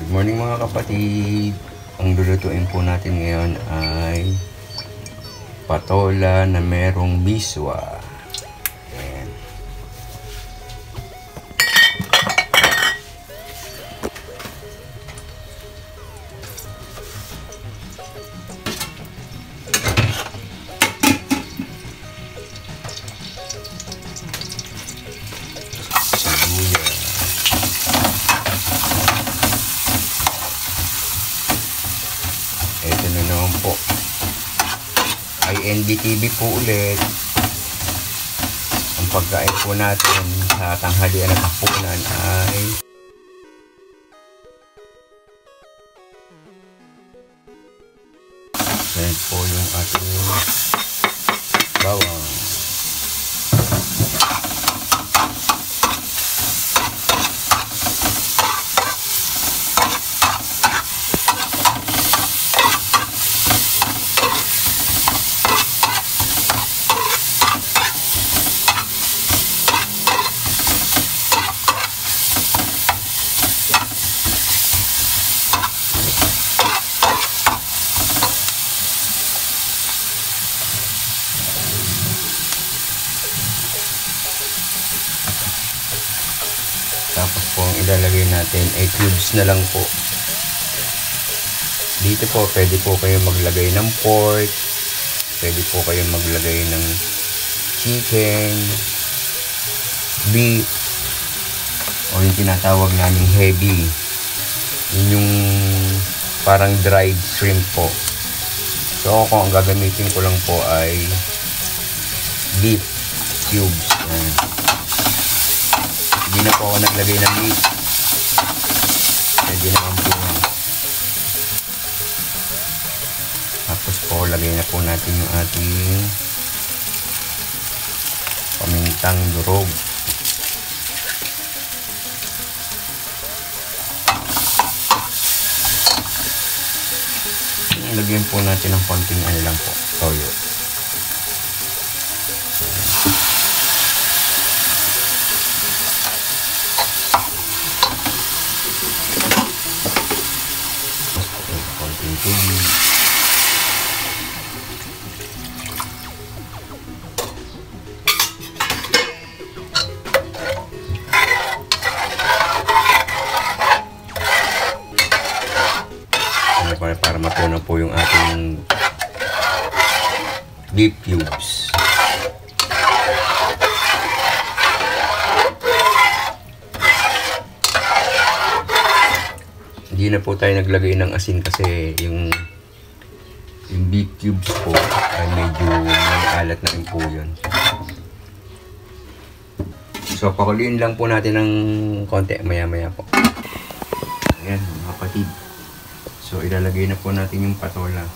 Good morning mga kapatid. Ang lulutuin po natin ngayon ay patola na merong miswa. Ayan. Sibuyas. Ito na naman po ay NBTV po ulit. Ang pagkain po natin sa tanghalian at hapunan ay yan po yung ating bawang. Tapos po ang ilalagay natin ay cubes na lang po. Dito po pwede po kayo maglagay ng pork, pwede po kayo maglagay ng chicken, beef, o yung tinatawag naming heavy. Yun yung parang dried shrimp po. So ako ang gagamitin ko lang po ay beef cubes. Hindi na po ako naglagay ng meat. Pwede naman po yan. Tapos po, lagay na po natin yung ating pamintang durog. Lagyan po natin ng konting ano lang po, toyo. Para matunaw po yung ating beef cubes. Hindi na po tayo naglagay ng asin kasi yung beef cubes po ay medyo may alat na rin po yun. So pakuliin lang po natin ng konti maya maya po. Ayan mga kapatid. So ilalagay na po natin yung patola.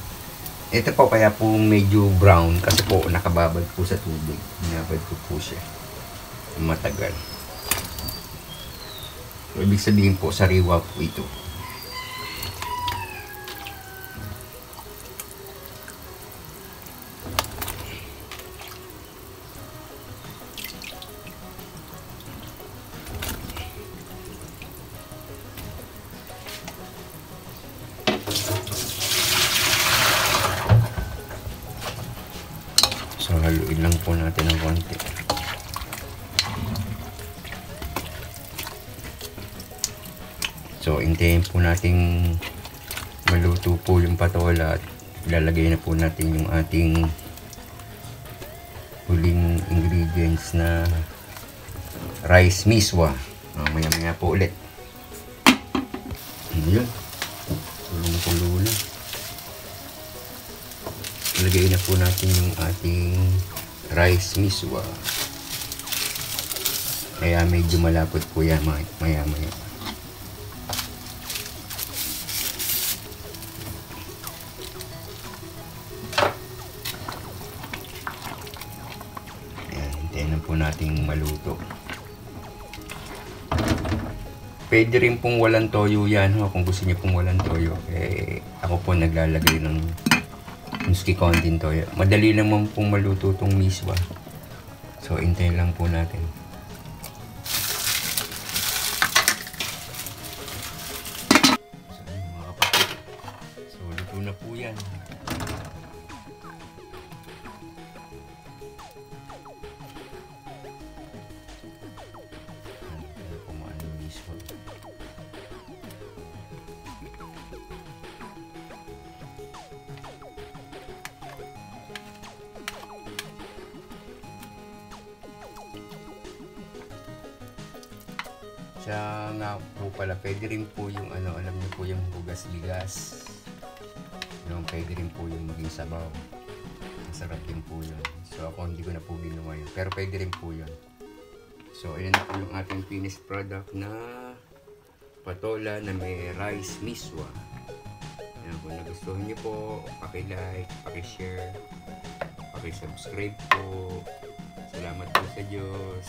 Ito po kaya po medyo brown kasi po nakababad po sa tubig. Binabad ko po siya matagal. So, ibig sabihin po sariwa po ito. So, haluin lang po natin ng konti. So, hintayin po natin maluto po yung patola at ilalagay na po natin yung ating huling ingredients na rice miswa. Maya-maya po ulit. Ayan. Tulong-tulo na. Ilagay na po natin yung ating rice miswa. Kaya medyo malapot po yan maya-maya. Ayan, hintayin na po natin maluto. Pwede rin pong walang toyo yan, kung gusto niyo pong walang toyo. Ako po naglalagay ng Muski konting toyo. Madali naman pong maluto tong miswa. So, hintayin lang po natin. So, mga kapatid. So, luto na po yan. Siya nga po pala, pwede rin po yung alam niyo po yung bugas-bigas. Yung pwede rin po yung maging sabaw. Masarap din po yun. So ako hindi ko na po ginawa yun. Pero pwede rin po yun. So ayan na po yung ating finished product na patola na may rice miswa. Ayan, kung nagustuhan niyo po, paki-like, paki-share, paki-subscribe po. Salamat po sa Diyos.